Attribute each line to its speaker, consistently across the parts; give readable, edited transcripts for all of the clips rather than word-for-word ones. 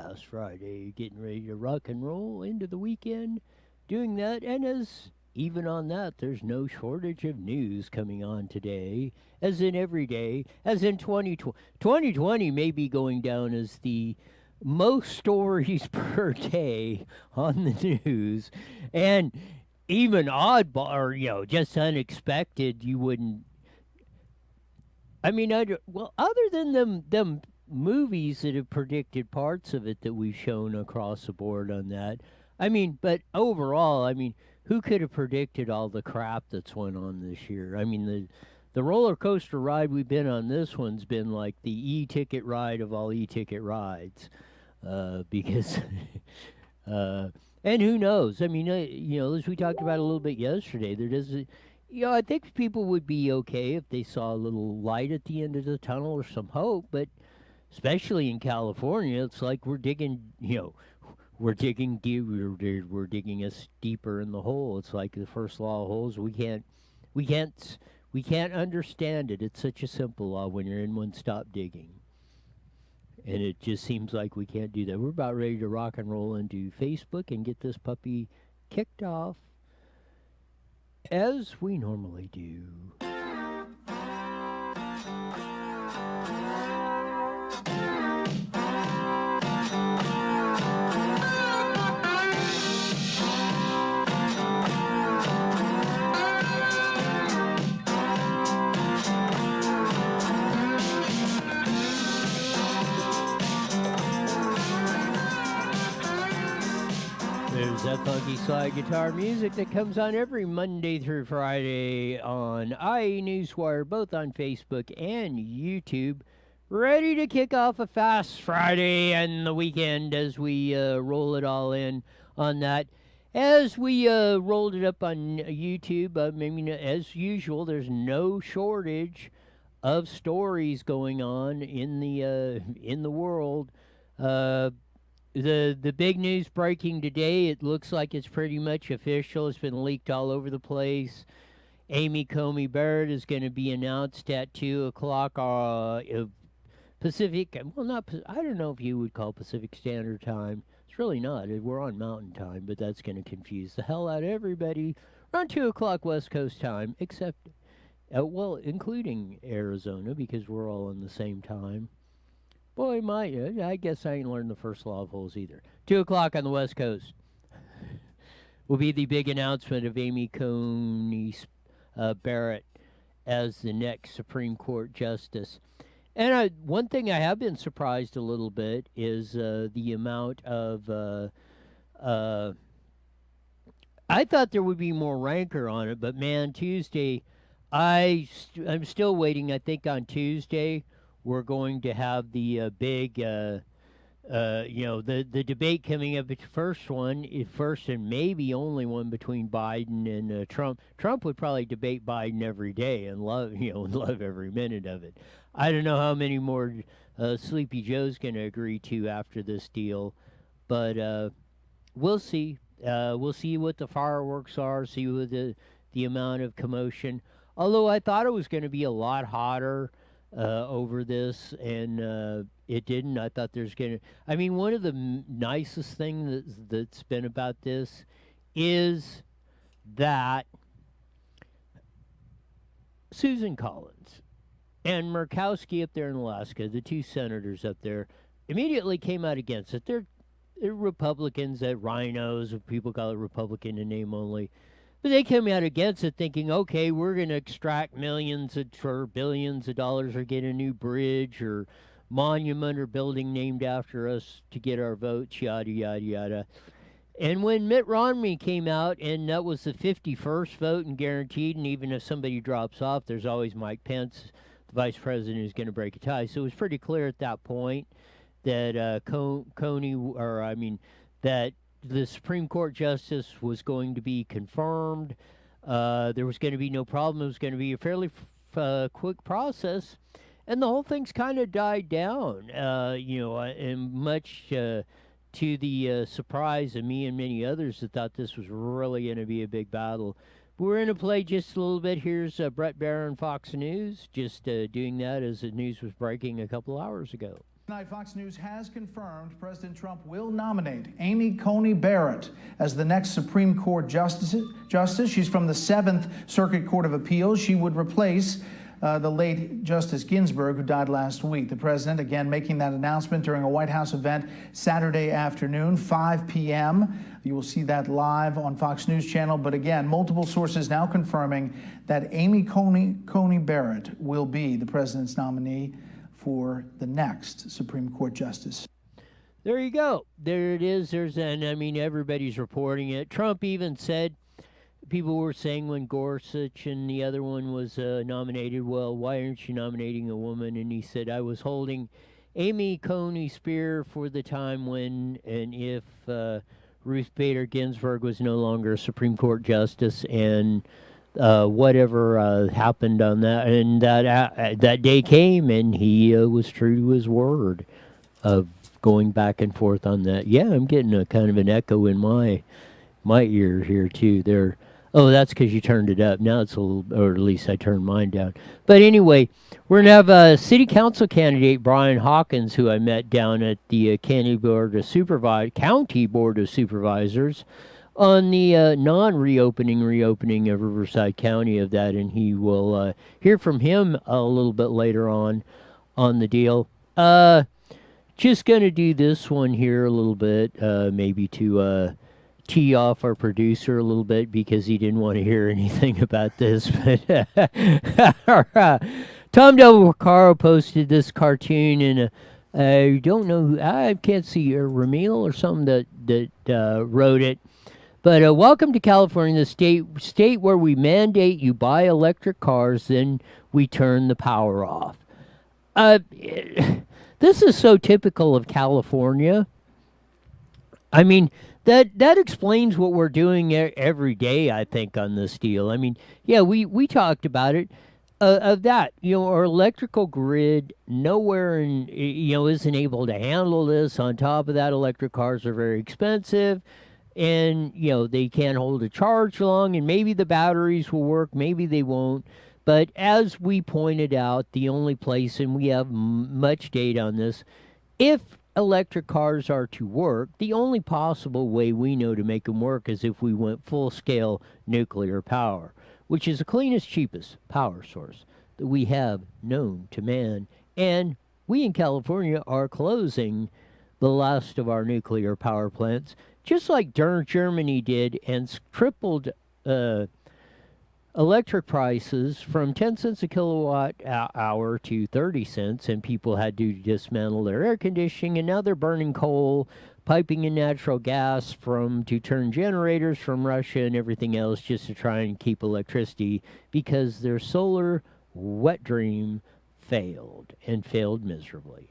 Speaker 1: Fast Friday, getting ready to rock and roll into the weekend, doing that. And as even on that, there's no shortage of news coming on today, as in every day, as in 2020. 2020 may be going down as the most stories per day on the news, and even oddball or just unexpected. You wouldn't. I mean, well, other than them movies that have predicted parts of it that we've shown across the board on that. I mean, but overall, I mean, who could have predicted all the crap that's went on this year? I mean, the roller coaster ride we've been on this one's been like the e-ticket ride of all e-ticket rides, because and who knows? I mean, as we talked about a little bit yesterday, there does. I think people would be okay if they saw a little light at the end of the tunnel or some hope, but especially in California, it's like we're digging, we're digging deep, we're digging us deeper in the hole. It's like the first law of holes. We can't, we can't understand it. It's such a simple law. When you're in one, stop digging. And it just seems like we can't do that. We're about ready to rock and roll into Facebook and get this puppy kicked off as we normally do. There's that funky slide guitar music that comes on every Monday through Friday on IE Newswire, both on Facebook and YouTube. Ready to kick off a fast Friday and the weekend as we roll it all in on that. As we rolled it up on YouTube, I mean, as usual, there's no shortage of stories going on in the world. The big news breaking today, it looks like it's pretty much official. It's been leaked all over the place. Amy Coney Barrett is going to be announced at 2 o'clock Pacific. Well, not, I don't know if you would call Pacific Standard Time. It's really not. We're on Mountain Time, but that's going to confuse the hell out of everybody. Around 2 o'clock West Coast time, except, well, including Arizona, because we're all on the same time. Boy, I guess I ain't learned the first law of holes either. 2 o'clock on the West Coast will be the big announcement of Amy Coney Barrett as the next Supreme Court Justice. And one thing I have been surprised a little bit is the amount of... I thought there would be more rancor on it, but man, Tuesday, I'm still waiting. I think on Tuesday we're going to have the big, the debate coming up. It's first and maybe only one between Biden and Trump. Trump would probably debate Biden every day and love every minute of it. I don't know how many more Sleepy Joe's going to agree to after this deal, but we'll see. We'll see what the fireworks are. See what the amount of commotion. Although I thought it was going to be a lot hotter over this, and it didn't. I thought there's going to... I mean, one of the nicest things that's been about this is that Susan Collins and Murkowski up there in Alaska, the two senators up there, immediately came out against it. They're Republicans, that rhinos, people call it Republican in name only. But they came out against it thinking, okay, we're going to extract millions or billions of dollars or get a new bridge or monument or building named after us to get our votes, yada, yada, yada. And when Mitt Romney came out, and that was the 51st vote and guaranteed, and even if somebody drops off, there's always Mike Pence, the vice president, who's going to break a tie. So it was pretty clear at that point that that the Supreme Court justice was going to be confirmed. There was going to be no problem. It was going to be a fairly quick process, and the whole thing's kind of died down. And much to the surprise of me and many others that thought this was really going to be a big battle We're going to play just a little bit. Here's Brett Barron, Fox News, just doing that as the news was breaking a couple hours ago.
Speaker 2: Tonight, Fox News has confirmed President Trump will nominate Amy Coney Barrett as the next Supreme Court justice. She's from the 7th Circuit Court of Appeals. She would replace the late Justice Ginsburg, who died last week. The president, again, making that announcement during a White House event Saturday afternoon, 5 p.m. You will see that live on Fox News Channel. But again, multiple sources now confirming that Amy Coney Barrett will be the president's nominee for the next Supreme Court justice.
Speaker 1: There you go. There it is. Everybody's reporting it. Trump even said, people were saying when Gorsuch and the other one was nominated, well, why aren't you nominating a woman? And he said, I was holding Amy Coney Spear for the time when and if Ruth Bader Ginsburg was no longer a Supreme Court justice, and whatever happened on that, and that day came, and he was true to his word of going back and forth on that. Yeah, I'm getting a kind of an echo in my ear here too. There. Oh, that's because you turned it up. Now it's a little, or at least I turned mine down. But anyway, we're going to have City Council candidate Brian Hawkins, who I met down at the County Board of Supervisors on the reopening of Riverside County of that, and he will hear from him a little bit later on the deal. Just going to do this one here a little bit, maybe to tee off our producer a little bit because he didn't want to hear anything about this. But Tom Del Vaccaro posted this cartoon, and I don't know who, I can't see, Ramil or something that wrote it. But welcome to California, the state where we mandate you buy electric cars, then we turn the power off. This is so typical of California. I mean, that explains what we're doing every day, I think, on this deal. I mean, yeah, we talked about it, of that. Our electrical grid nowhere isn't able to handle this. On top of that, electric cars are very expensive, and, they can't hold a charge long, and maybe the batteries will work, maybe they won't. But as we pointed out, the only place, and we have much data on this, if electric cars are to work, the only possible way we know to make them work is if we went full-scale nuclear power, which is the cleanest, cheapest power source that we have known to man. And we in California are closing the last of our nuclear power plants, just like Germany did, and tripled electric prices from 10 cents a kilowatt hour to 30 cents, and people had to dismantle their air conditioning, and now they're burning coal, piping in natural gas to turn generators from Russia and everything else just to try and keep electricity, because their solar wet dream failed, and failed miserably.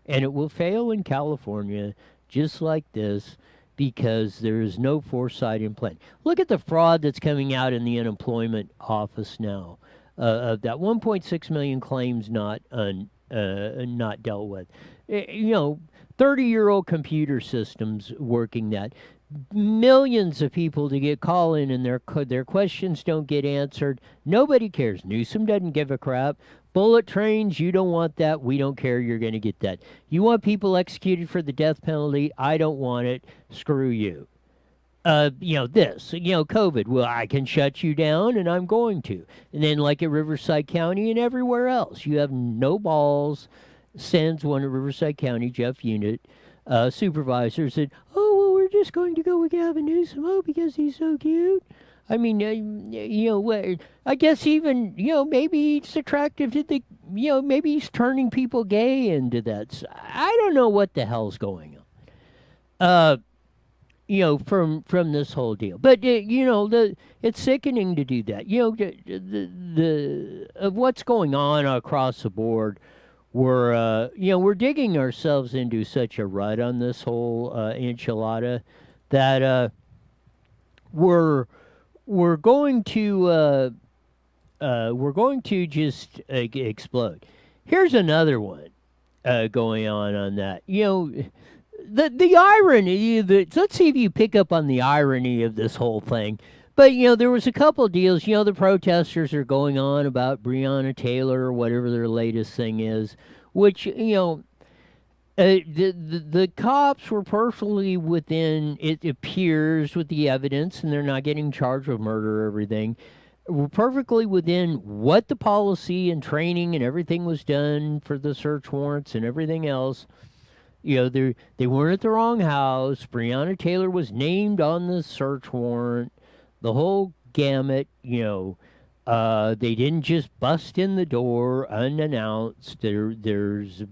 Speaker 1: And it will fail in California just like this, because there is no foresight in plan. Look at the fraud that's coming out in the unemployment office now. Of that 1.6 million claims not dealt with. 30-year-old computer systems working that. Millions of people to call in, and their questions don't get answered. Nobody cares. Newsom doesn't give a crap. Bullet trains, you don't want that. We don't care. You're going to get that. You want people executed for the death penalty? I don't want it. Screw you. COVID. Well, I can shut you down, and I'm going to. And then, like at Riverside County and everywhere else, you have no balls. Sends one of Riverside County, Jeff Unit, supervisor, said, oh, well, we're just going to go with Gavin Newsom, because he's so cute. I mean, I guess even, maybe he's attractive to maybe he's turning people gay into that. So I don't know what the hell's going on, from this whole deal. But, it's sickening to do that. Of what's going on across the board, we're digging ourselves into such a rut on this whole enchilada that we're going to just explode. Here's another one going on that. The irony. Let's see if you pick up on the irony of this whole thing. But, there was a couple deals. The protesters are going on about Breonna Taylor or whatever their latest thing is, which, the cops were perfectly within, it appears, with the evidence, and they're not getting charged with murder or everything, were perfectly within what the policy and training and everything was done for the search warrants and everything else. They weren't at the wrong house. Breonna Taylor was named on the search warrant. The whole gamut, they didn't just bust in the door unannounced. There's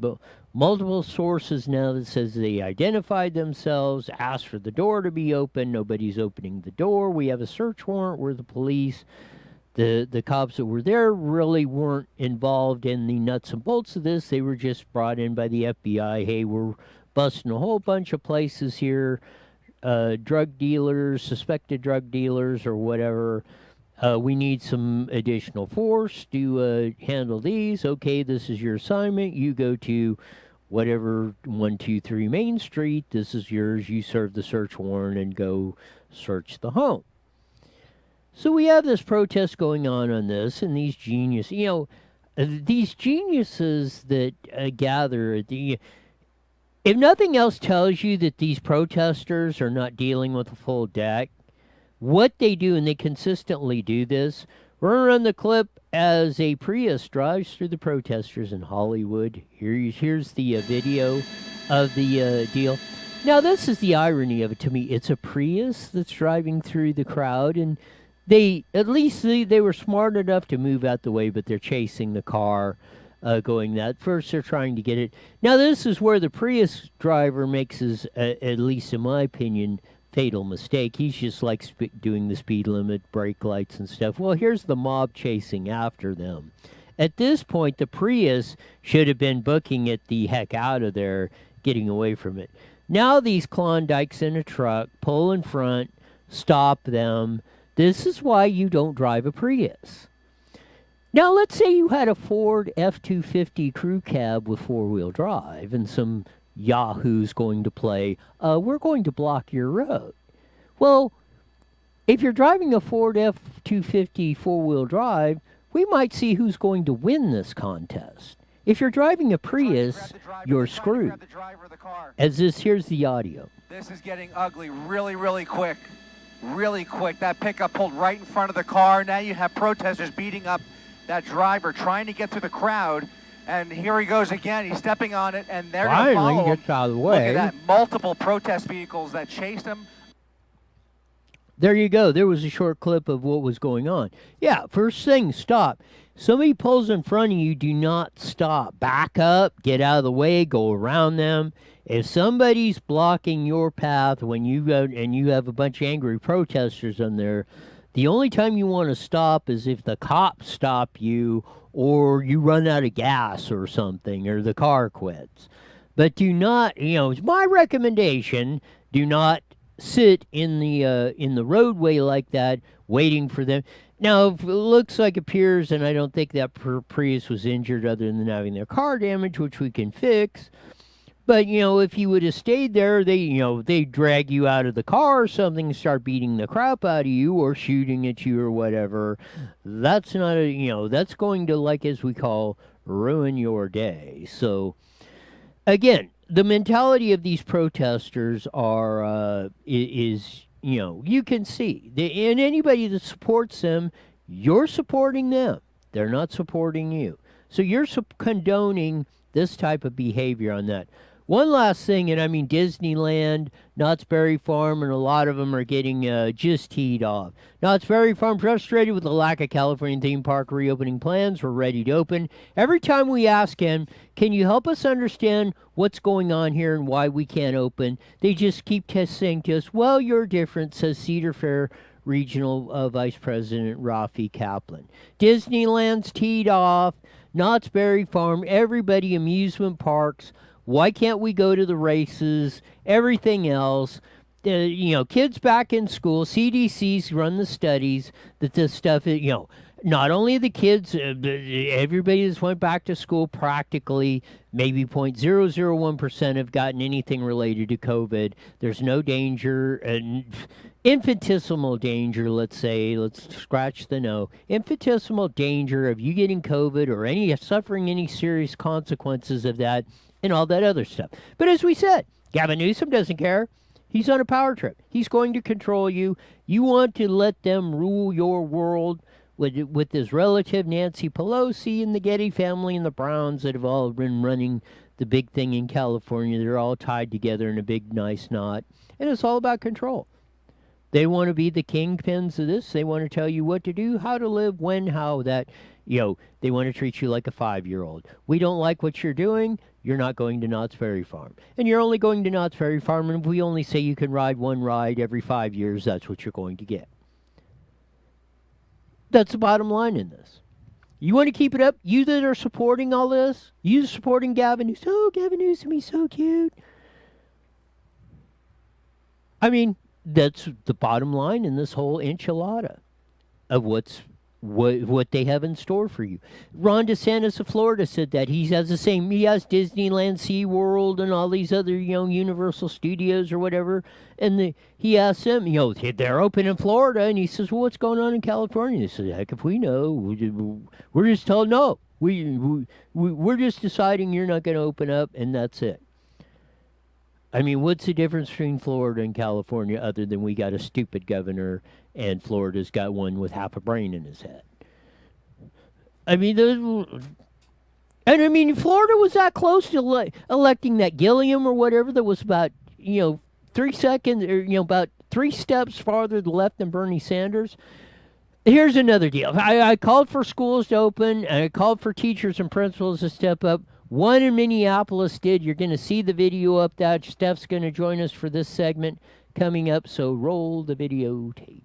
Speaker 1: multiple sources now that says they identified themselves, asked for the door to be open. Nobody's opening the door. We have a search warrant where the police, the cops that were there really weren't involved in the nuts and bolts of this. They were just brought in by the FBI. Hey, we're busting a whole bunch of places here. Drug dealers, suspected drug dealers, or whatever. We need some additional force to handle these. Okay, this is your assignment. You go to whatever 123 Main Street. This is yours. You serve the search warrant and go search the home. So we have this protest going on this, and these geniuses, these geniuses that gather at the. If nothing else tells you that these protesters are not dealing with a full deck, what they do, and they consistently do this, we're going to run the clip as a Prius drives through the protesters in Hollywood. Here's the video of the deal. Now, this is the irony of it to me. It's a Prius that's driving through the crowd, and they were smart enough to move out the way, but they're chasing the car. Going that. First, they're trying to get it. Now, this is where the Prius driver makes his, at least in my opinion, fatal mistake. He's just like doing the speed limit, brake lights and stuff. Well, here's the mob chasing after them. At this point, the Prius should have been booking it the heck out of there, getting away from it. Now these Klondikes in a truck pull in front, stop them. This is why you don't drive a Prius. Now, let's say you had a Ford F-250 crew cab with four-wheel drive and some yahoos going to play, we're going to block your road. Well, if you're driving a Ford F-250 four-wheel drive, we might see who's going to win this contest. If you're driving a Prius, you're screwed. Here's the audio.
Speaker 3: This is getting ugly really, really quick. Really quick. That pickup pulled right in front of the car. Now you have protesters beating up that driver trying to get through the crowd, and here he goes again. He's stepping on it, and they're going to follow him.
Speaker 1: Gets out of the way.
Speaker 3: Look at that, multiple protest vehicles that chased him.
Speaker 1: There you go. There was a short clip of what was going on. Yeah, first thing, stop. Somebody pulls in front of you, do not stop. Back up, get out of the way, go around them. If somebody's blocking your path when you go and you have a bunch of angry protesters on there, the only time you want to stop is if the cops stop you or you run out of gas or something or the car quits. But do not, it's my recommendation, do not sit in the roadway like that waiting for them. Now, if it looks like appears, and I don't think that Prius was injured other than having their car damaged, which we can fix. But, if you would have stayed there, they drag you out of the car or something, start beating the crap out of you or shooting at you or whatever. That's not that's going to, like, as we call, ruin your day. So, again, the mentality of these protesters is you can see. And anybody that supports them, you're supporting them. They're not supporting you. So you're condoning this type of behavior on that. One last thing, and I mean Disneyland, Knott's Berry Farm, and a lot of them are getting just teed off. Knott's Berry Farm frustrated with the lack of California theme park reopening plans. We're ready to open. Every time we ask him, can you help us understand what's going on here and why we can't open, they just keep saying to us, well, you're different, says Cedar Fair Regional Vice President Rafi Kaplan. Disneyland's teed off, Knott's Berry Farm, everybody, amusement parks. Why can't we go to the races? Everything else. Kids back in school, CDC's run the studies that this stuff is, Not only the kids, everybody that's went back to school practically, maybe 0.001% have gotten anything related to COVID. There's no danger, infinitesimal danger, let's say, let's scratch the no, infinitesimal danger of you getting COVID or any suffering any serious consequences of that and all that other stuff. But as we said, Gavin Newsom doesn't care. He's on a power trip. He's going to control you. You want to let them rule your world with his relative Nancy Pelosi and the Getty family and the Browns that have all been running the big thing in California. They're all tied together in a big, nice knot. And it's all about control. They want to be the kingpins of this. They want to tell you what to do, how to live, when, how, that, they want to treat you like a 5-year-old. We don't like what you're doing. You're not going to Knott's Berry Farm. And you're only going to Knott's Berry Farm, and if we only say you can ride one ride every 5 years, that's what you're going to get. That's the bottom line in this. You want to keep it up? You that are supporting all this? You supporting Gavin Newsom? Oh, Gavin Newsom, he's so cute. I mean, that's the bottom line in this whole enchilada of what they have in store for you. Ron DeSantis of Florida said that he has the same. He has Disneyland, SeaWorld, and all these other Universal Studios or whatever. And he asked them, they're open in Florida, and he says, "Well, what's going on in California?" They said, "Heck, if we know, we're just told no. We're just deciding you're not going to open up, and that's it." I mean, what's the difference between Florida and California other than we got a stupid governor and Florida's got one with half a brain in his head? I mean, Florida was that close to electing that Gilliam or whatever that was about, 3 seconds or, about 3 steps farther to the left than Bernie Sanders. Here's another deal. I called for schools to open, and I called for teachers and principals to step up. One in Minneapolis did. You're going to see the video up that. Steph's going to join us for this segment coming up, so roll the videotape.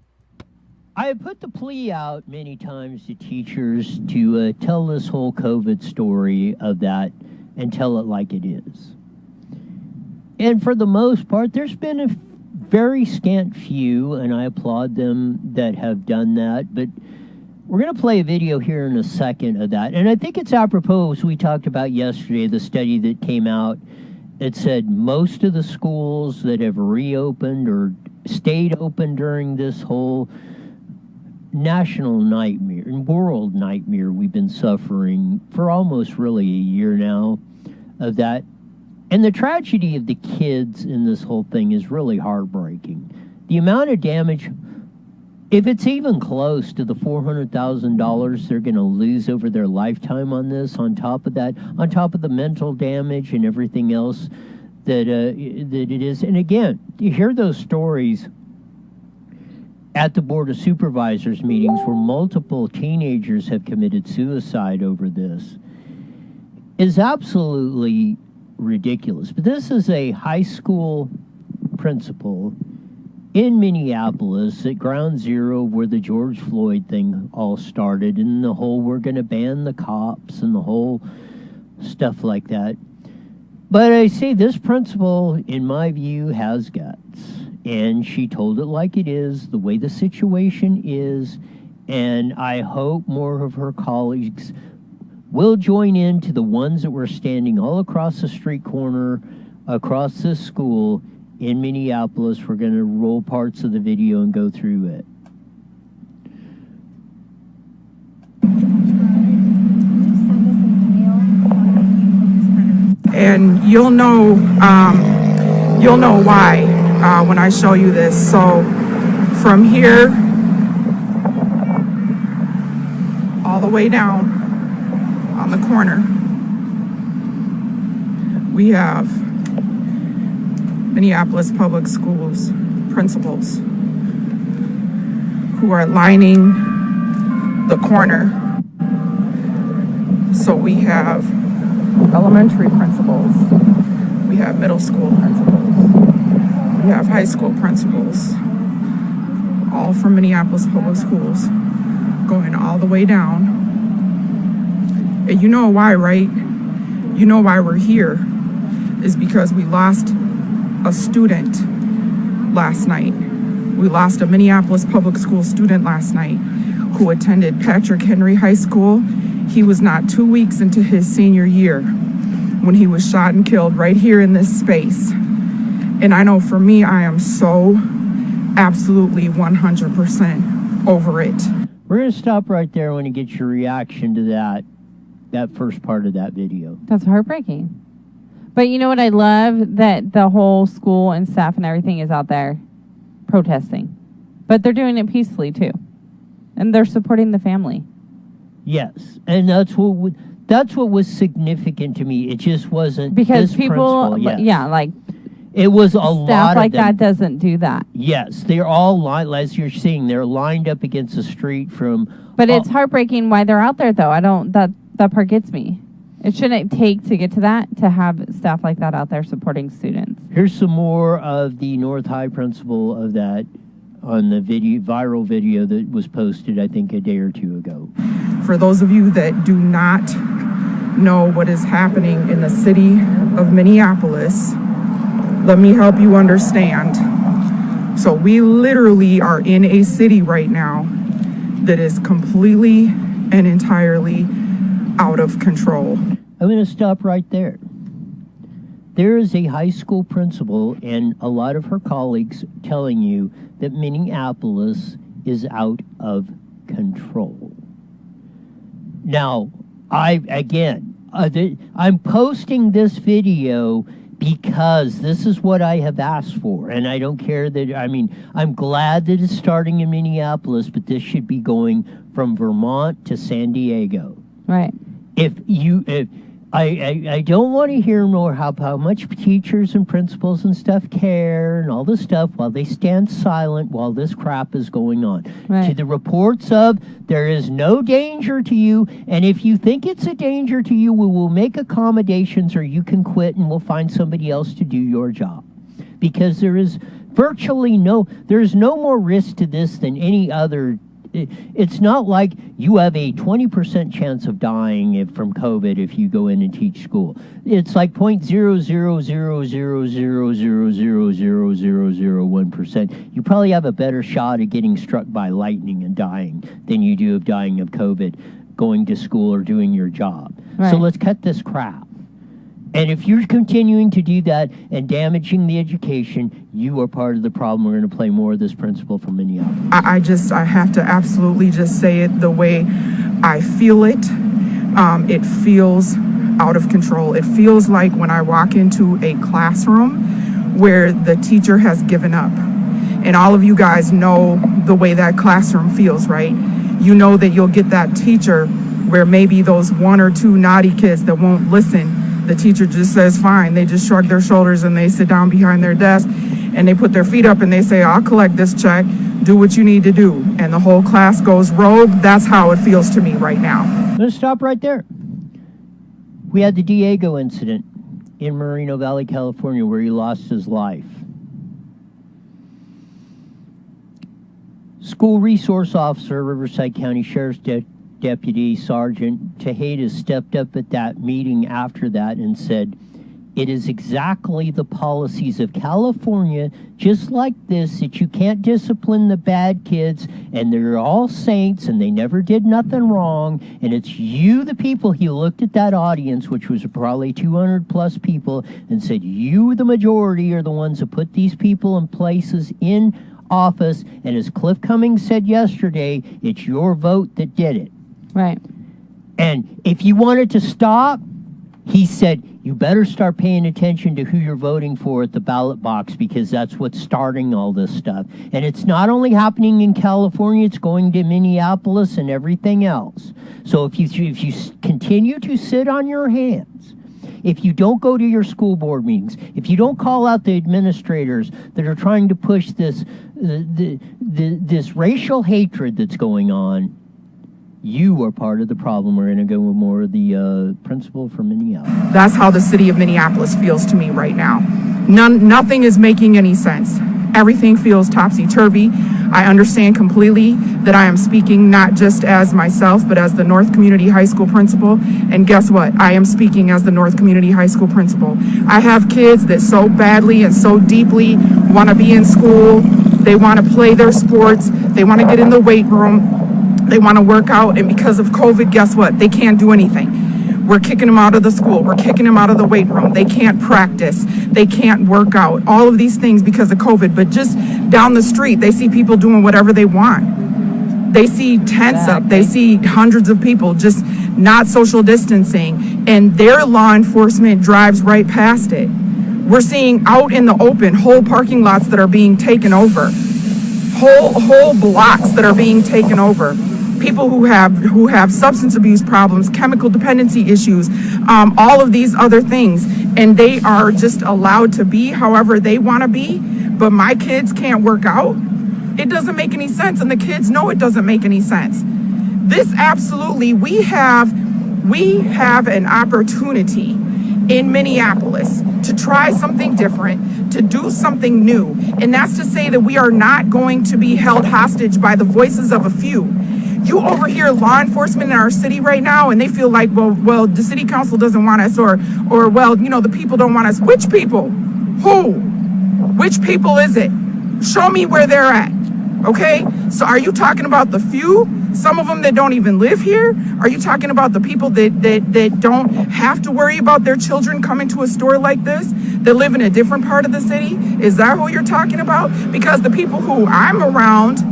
Speaker 1: I have put the plea out many times to teachers to tell this whole COVID story of that and tell it like it is. And for the most part, there's been a very scant few, and I applaud them that have done that, but we're going to play a video here in a second of that. And I think it's apropos, as we talked about yesterday, the study that came out. It said most of the schools that have reopened or stayed open during this whole national nightmare and world nightmare we've been suffering for almost really a year now of that. And the tragedy of the kids in this whole thing is really heartbreaking. The amount of damage, if it's even close to the $400,000 they're going to lose over their lifetime on this, on top of that, on top of the mental damage and everything else that it is. And again, you hear those stories at the Board of Supervisors meetings where multiple teenagers have committed suicide over this is absolutely ridiculous. But this is a high school principal in Minneapolis at Ground Zero where the George Floyd thing all started, and the whole we're going to ban the cops and the whole stuff like that. But I say this principal, in my view, has guts. And she told it like it is, the way the situation is, and I hope more of her colleagues will join in to the ones that were standing all across the street corner, across this school in Minneapolis. We're going to roll parts of the video and go through it.
Speaker 4: And you'll know why when I show you this. So from here all the way down on the corner, we have Minneapolis Public Schools principals who are lining the corner. So we have elementary principals, we have middle school principals, we have high school principals, all from Minneapolis Public Schools, going all the way down. And you know why, right? You know why we're here is because we lost a student last night. We lost a Minneapolis Public School student last night who attended Patrick Henry High School. He was not 2 weeks into his senior year when he was shot and killed right here in this space. And I know for me, I am so absolutely 100% over it.
Speaker 1: We're going to stop right there. I want to get your reaction to that first part of that video.
Speaker 5: That's heartbreaking. But you know what I love? That the whole school and staff and everything is out there protesting. But they're doing it peacefully too. And they're supporting the family.
Speaker 1: Yes. And that's what was significant to me. It just wasn't
Speaker 5: Because
Speaker 1: this
Speaker 5: people,
Speaker 1: principal, yes.
Speaker 5: yeah, like
Speaker 1: it was a lot
Speaker 5: staff like
Speaker 1: of them.
Speaker 5: that doesn't do that.
Speaker 1: Yes, they're all lined, as you're seeing, they're lined up against the street from...
Speaker 5: But it's heartbreaking why they're out there though. That part gets me. It shouldn't take to get to that to have staff like that out there supporting students.
Speaker 1: Here's some more of the North High principal of that on the viral video that was posted, I think, a day or two ago.
Speaker 4: For those of you that do not know what is happening in the city of Minneapolis, let me help you understand. So we literally are in a city right now that is completely and entirely out of control.
Speaker 1: I'm going to stop right there. There is a high school principal and a lot of her colleagues telling you that Minneapolis is out of control. Now, I'm posting this video because this is what I have asked for, and I don't care that, I'm glad that it's starting in Minneapolis, but this should be going from Vermont to San Diego.
Speaker 5: Right.
Speaker 1: I don't want to hear more how much teachers and principals and stuff care and all this stuff while they stand silent while this crap is going on.
Speaker 5: Right.
Speaker 1: To the reports of there is no danger to you, and if you think it's a danger to you, we will make accommodations or you can quit and we'll find somebody else to do your job. Because there is there's no more risk to this than any other. It's not like you have a 20% chance of dying from COVID if you go in and teach school. It's like 0.00000000001%. You probably have a better shot at getting struck by lightning and dying than you do of dying of COVID going to school or doing your job.
Speaker 5: Right.
Speaker 1: So let's cut this crap. And if you're continuing to do that and damaging the education, you are part of the problem. We're going to play more of this principle from Minneapolis.
Speaker 4: I have to absolutely just say it the way I feel it. It feels out of control. It feels like when I walk into a classroom where the teacher has given up. And all of you guys know the way that classroom feels, right? You know that you'll get that teacher where maybe those one or two naughty kids that won't listen, the teacher just says, fine. They just shrug their shoulders and they sit down behind their desk and they put their feet up and they say, I'll collect this check, do what you need to do. And the whole class goes rogue. That's how it feels to me right now.
Speaker 1: Let's stop right there. We had the Diego incident in Moreno Valley, California, where he lost his life. School resource officer, Riverside County Sheriff's Deputy Sergeant Tejeda stepped up at that meeting after that and said, it is exactly the policies of California, just like this, that you can't discipline the bad kids, and they're all saints, and they never did nothing wrong, and it's you, the people. He looked at that audience, which was probably 200 plus people, and said, you, the majority, are the ones that put these people in places in office, and as Cliff Cummings said yesterday, it's your vote that did it.
Speaker 5: Right.
Speaker 1: And if you wanted to stop, he said, you better start paying attention to who you're voting for at the ballot box, because that's what's starting all this stuff. And it's not only happening in California, it's going to Minneapolis and everything else. So if you continue to sit on your hands, if you don't go to your school board meetings, if you don't call out the administrators that are trying to push this racial hatred that's going on, you are part of the problem. We're going to go with more of the principle from Minneapolis.
Speaker 4: That's how the city of Minneapolis feels to me right now. Nothing is making any sense. Everything feels topsy-turvy. I understand completely that I am speaking not just as myself, but as the North Community High School principal. And guess what? I am speaking as the North Community High School principal. I have kids that so badly and so deeply want to be in school. They want to play their sports. They want to get in the weight room. They want to work out, and because of COVID, guess what? They can't do anything. We're kicking them out of the school. We're kicking them out of the weight room. They can't practice. They can't work out. All of these things because of COVID. But just down the street, they see people doing whatever they want. They see tents up. They see hundreds of people just not social distancing, and their law enforcement drives right past it. We're seeing out in the open whole parking lots that are being taken over. Whole blocks that are being taken over. People who have substance abuse problems, chemical dependency issues, all of these other things, and they are just allowed to be however they want to be. But my kids can't work out. It doesn't make any sense, and the kids know it doesn't make any sense. This absolutely, we have an opportunity in Minneapolis to try something different, to do something new. And that's to say that we are not going to be held hostage by the voices of a few. You overhear law enforcement in our city right now, and they feel like, well, the city council doesn't want us, or well, the people don't want us. Which people? Who? Which people is it? Show me where they're at. Okay? So are you talking about the few? Some of them that don't even live here? Are you talking about the people that don't have to worry about their children coming to a store like this, that live in a different part of the city? Is that who you're talking about? Because the people who I'm around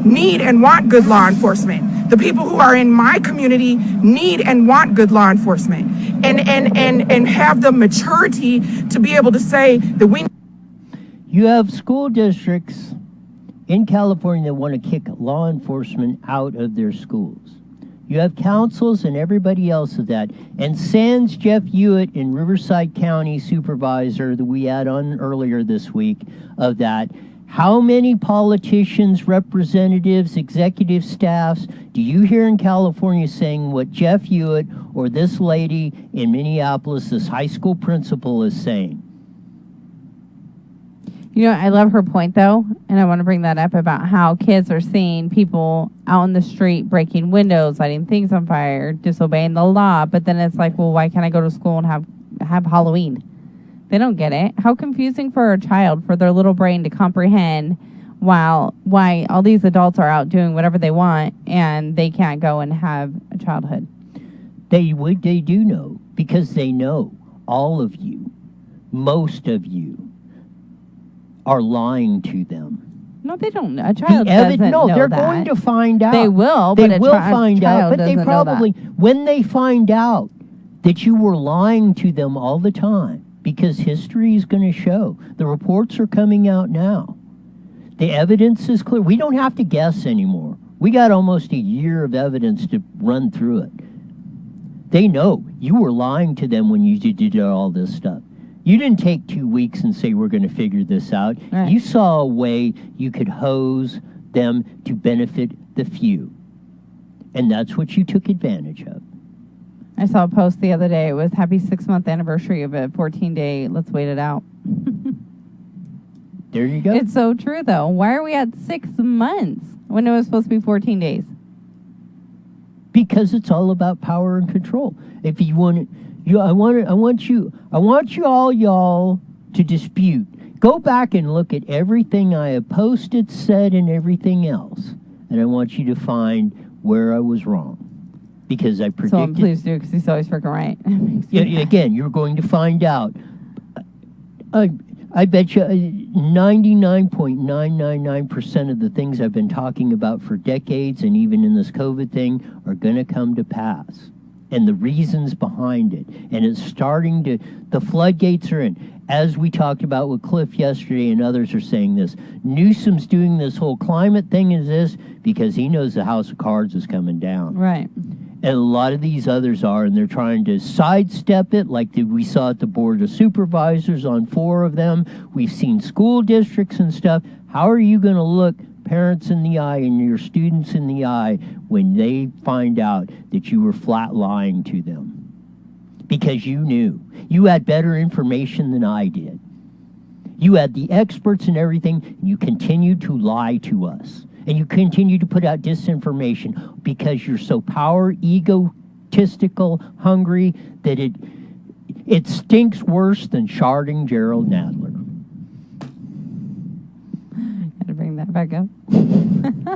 Speaker 4: need and want good law enforcement. The people who are in my community need and want good law enforcement, and have the maturity to be able to say that we.
Speaker 1: You have school districts in California that want to kick law enforcement out of their schools. You have councils and everybody else of that. And sans Jeff Hewitt in Riverside County supervisor that we had on earlier this week of that, how many politicians, representatives, executive staffs do you hear in California saying what Jeff Hewitt or this lady in Minneapolis, this high school principal, is saying?
Speaker 5: I love her point, though, and I want to bring that up about how kids are seeing people out in the street breaking windows, lighting things on fire, disobeying the law, but then it's like, well, why can't I go to school and have Halloween? They don't get it. How confusing for a child, for their little brain to comprehend why all these adults are out doing whatever they want and they can't go and have a childhood.
Speaker 1: They do know, because they know all of you, most of you, are lying to them.
Speaker 5: No, they don't. A child doesn't know
Speaker 1: they're
Speaker 5: that.
Speaker 1: going to find out.
Speaker 5: They will,
Speaker 1: they
Speaker 5: but
Speaker 1: will find out. But they probably, when they find out that you were lying to them all the time, because history is going to show. The reports are coming out now. The evidence is clear. We don't have to guess anymore. We got almost a year of evidence to run through it. They know you were lying to them when you did all this stuff. You didn't take 2 weeks and say, we're going to figure this out. Right. You saw a way you could hose them to benefit the few. And that's what you took advantage of.
Speaker 5: I saw a post the other day. It was happy 6-month anniversary of a 14-day, let's wait it out.
Speaker 1: There you go.
Speaker 5: It's so true, though. Why are we at 6 months when it was supposed to be 14 days?
Speaker 1: Because it's all about power and control. If you want I want you all to dispute. Go back and look at everything I have posted, said, and everything else. And I want you to find where I was wrong. Because I predicted...
Speaker 5: So please do, because he's always freaking right.
Speaker 1: Again, you're going to find out. I bet you 99.999% of the things I've been talking about for decades, and even in this COVID thing, are going to come to pass. And the reasons behind it. And it's starting to... The floodgates are in. As we talked about with Cliff yesterday, and others are saying this, Newsom's doing this whole climate thing is this because he knows the house of cards is coming down.
Speaker 5: Right.
Speaker 1: And a lot of these others are, and they're trying to sidestep it, like we saw at the Board of Supervisors on 4 of them. We've seen school districts and stuff. How are you going to look parents in the eye and your students in the eye when they find out that you were flat lying to them? Because you knew. You had better information than I did. You had the experts and everything, and you continued to lie to us. And you continue to put out disinformation because you're so power, egotistical, hungry, that it stinks worse than sharding Gerald Nadler.
Speaker 5: Got to bring that back up.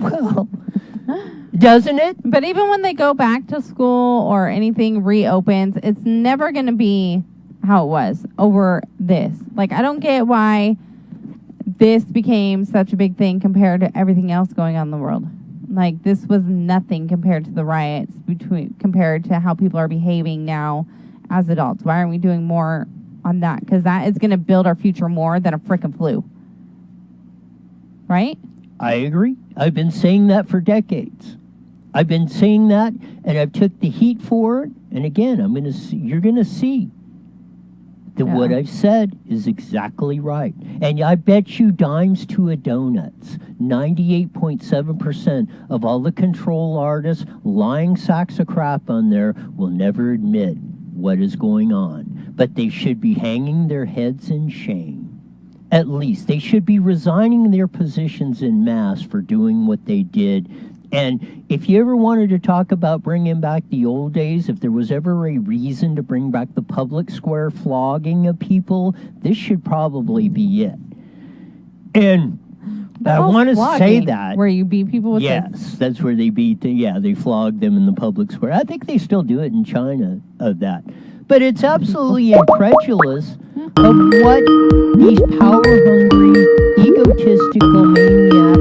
Speaker 1: Well, Doesn't it?
Speaker 5: But even when they go back to school or anything reopens, it's never going to be how it was over this. Like, I don't get why this became such a big thing compared to everything else going on in the world. Like, this was nothing compared to the riots, compared to how people are behaving now as adults. Why aren't we doing more on that? Because that is going to build our future more than a frickin' flu. Right?
Speaker 1: I agree. I've been saying that for decades. I've been saying that, and I've took the heat for it. And again, you're gonna see that what I've said is exactly right. And I bet you dimes to a donuts, 98.7% of all the control artists lying sacks of crap on there will never admit what is going on. But they should be hanging their heads in shame. At least they should be resigning their positions en masse for doing what they did. And if you ever wanted to talk about bringing back the old days, if there was ever a reason to bring back the public square flogging of people, this should probably be it. And I want to say that.
Speaker 5: Where you beat people with
Speaker 1: Yes, that's where they beat they flogged them in the public square. I think they still do it in China of that. But it's absolutely incredulous of what these power-hungry, egotistical maniac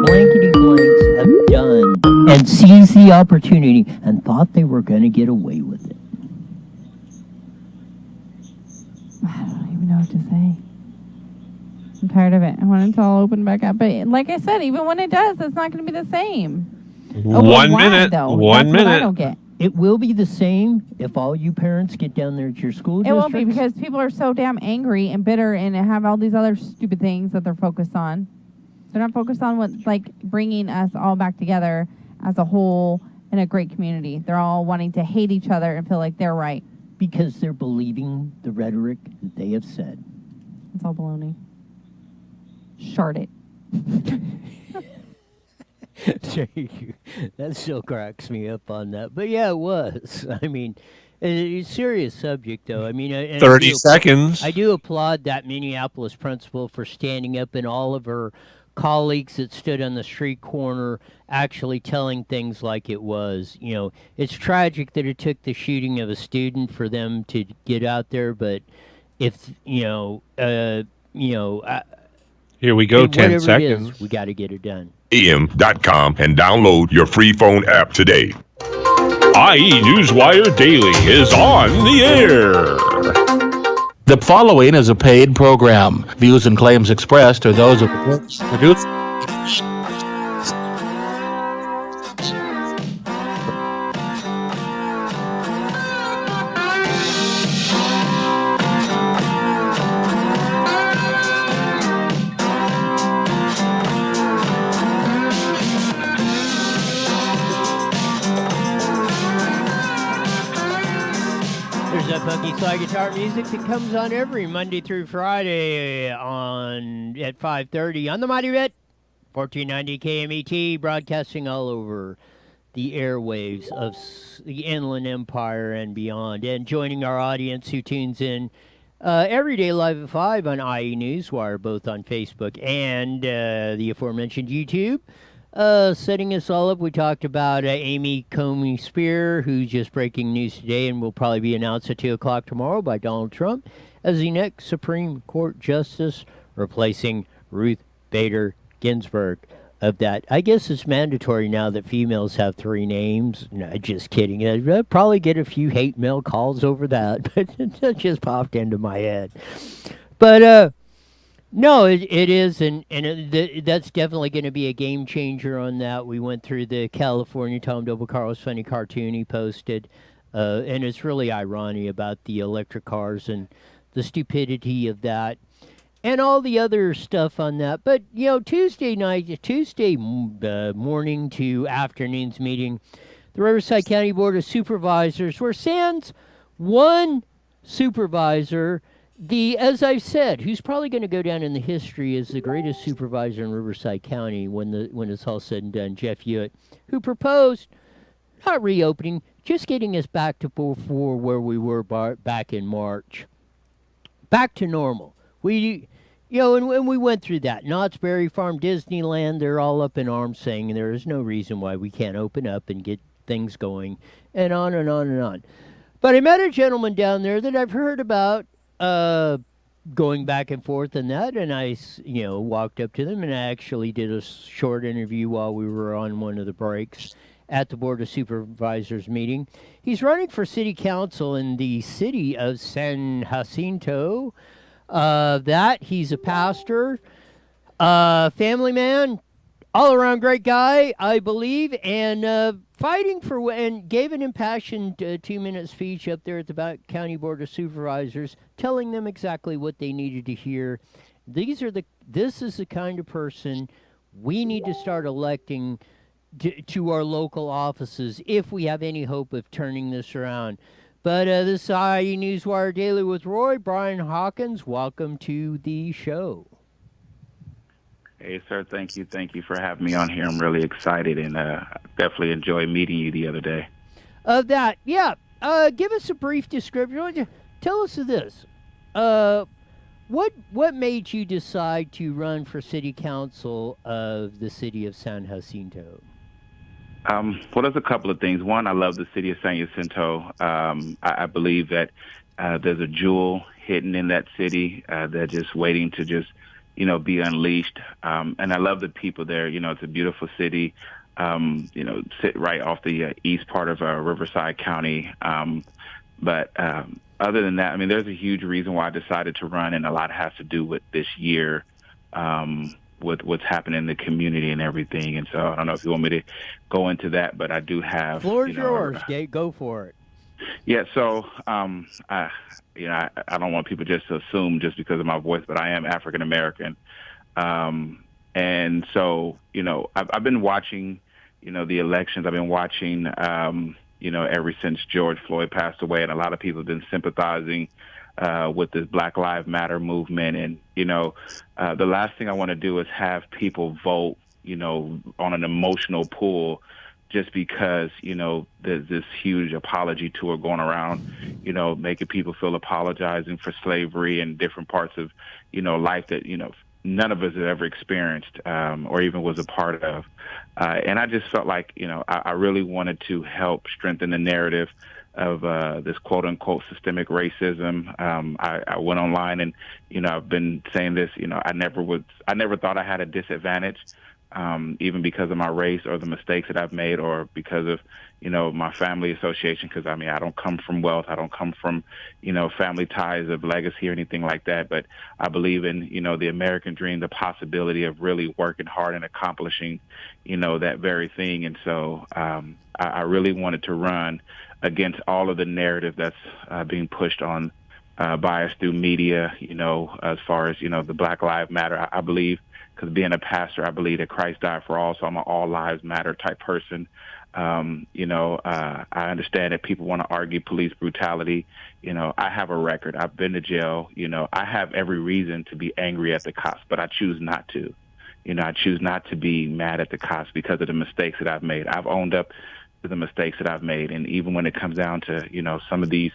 Speaker 1: blankety-blanks have done and seized the opportunity and thought they were going to get away with it.
Speaker 5: I don't even know what to say. I'm tired of it. I want it to all open back up. But like I said, even when it does, it's not going to be the same.
Speaker 6: 1 minute.
Speaker 5: Though.
Speaker 6: 1
Speaker 5: That's
Speaker 6: minute.
Speaker 5: what I don't get.
Speaker 1: It will be the same if all you parents get down there at your school
Speaker 5: It won't be
Speaker 1: districts.
Speaker 5: because people are so damn angry and bitter and have all these other stupid things that they're focused on. They're not focused on what's like bringing us all back together as a whole in a great community. They're all wanting to hate each other and feel like they're right.
Speaker 1: Because they're believing the rhetoric that they have said.
Speaker 5: It's all baloney. Shard it.
Speaker 1: That still cracks me up on that. But yeah, it was. I mean, it's a serious subject, though. I mean, and
Speaker 6: 30 seconds.
Speaker 1: I do applaud that Minneapolis principal for standing up, and all of her colleagues that stood on the street corner actually telling things like it was. You know, it's tragic that it took the shooting of a student for them to get out there, but if,
Speaker 6: Here we go, 10
Speaker 1: whatever
Speaker 6: seconds.
Speaker 1: it is, we got to get it done.
Speaker 7: am.com and download your free phone app today.
Speaker 6: IE Newswire Daily is on the air.
Speaker 8: The following is a paid program. Views and claims expressed are those of the hosts, producers.
Speaker 1: There's that funky slide guitar music that comes on every Monday through Friday at 5:30 on the Mighty Vet, 1490 KMET, broadcasting all over the airwaves of the Inland Empire and beyond. And joining our audience who tunes in every day live at 5 on IE Newswire, both on Facebook and the aforementioned YouTube. Setting us all up, we talked about Amy Coney Spear, who's just breaking news today and will probably be announced at 2 o'clock tomorrow by Donald Trump as the next Supreme Court Justice, replacing Ruth Bader Ginsburg. Of that, I guess it's mandatory now that females have 3 names. No, just kidding. I'll probably get a few hate mail calls over that, but that just popped into my head. But, no, it is, and that's definitely going to be a game changer on that. We went through the California Tom Doblecar's funny cartoon he posted, and it's really irony about the electric cars and the stupidity of that, and all the other stuff on that. But, Tuesday morning to afternoon's meeting, the Riverside County Board of Supervisors, where sans one supervisor, as I've said, who's probably going to go down in the history as the greatest supervisor in Riverside County when it's all said and done, Jeff Hewitt, who proposed not reopening, just getting us back to before where we were back in March. Back to normal. You know, and when we went through that, Knott's Berry Farm, Disneyland, they're all up in arms saying there is no reason why we can't open up and get things going, and on and on and on. But I met a gentleman down there that I've heard about going back and forth and that, and walked up to them, and I actually did a short interview while we were on one of the breaks at the Board of Supervisors meeting. He's running for city council in the city of San Jacinto. He's a pastor, family man, all around great guy, I believe, and fighting for and gave an impassioned 2-minute speech up there at the County Board of Supervisors, telling them exactly what they needed to hear. This is the kind of person we need to start electing to our local offices if we have any hope of turning this around. But this is IE Newswire Daily with Roy. Brian Hawkins, welcome to the show.
Speaker 9: Hey, sir, thank you. Thank you for having me on here. I'm really excited and definitely enjoyed meeting you the other day.
Speaker 1: Give us a brief description. Tell us this. What made you decide to run for city council of the city of San Jacinto?
Speaker 9: Well, there's a couple of things. One, I love the city of San Jacinto. I believe that there's a jewel hidden in that city that's just waiting to just, be unleashed. And I love the people there. It's a beautiful city, sit right off the east part of Riverside County. But other than that, there's a huge reason why I decided to run, and a lot has to do with this year, with what's happening in the community and everything. And so I don't know if you want me to go into that, but I do have.
Speaker 1: Floor's yours. Go for it.
Speaker 9: Yeah. So, I don't want people just to assume just because of my voice, but I am African American. And so, I've been watching, the elections. I've been watching, ever since George Floyd passed away, and a lot of people have been sympathizing with this Black Lives Matter movement. And, the last thing I want to do is have people vote, on an emotional pull just because, there's this huge apology tour going around, making people feel apologizing for slavery and different parts of, life that, none of us have ever experienced or even was a part of. And I just felt like, I really wanted to help strengthen the narrative of this quote unquote systemic racism. I went online and, I've been saying this, I never thought I had a disadvantage, even because of my race or the mistakes that I've made or because of, my family association. Because, I don't come from wealth. I don't come from, family ties of legacy or anything like that. But I believe in, the American dream, the possibility of really working hard and accomplishing, that very thing. And so I really wanted to run against all of the narrative that's being pushed on by us through media, as far as, the Black Lives Matter. I believe, because being a pastor, I believe that Christ died for all, so I'm an all lives matter type person. I understand that people want to argue police brutality. I have a record. I've been to jail. I have every reason to be angry at the cops, but I choose not to. I choose not to be mad at the cops because of the mistakes that I've made. I've owned up to the mistakes that I've made. And even when it comes down to, some of these,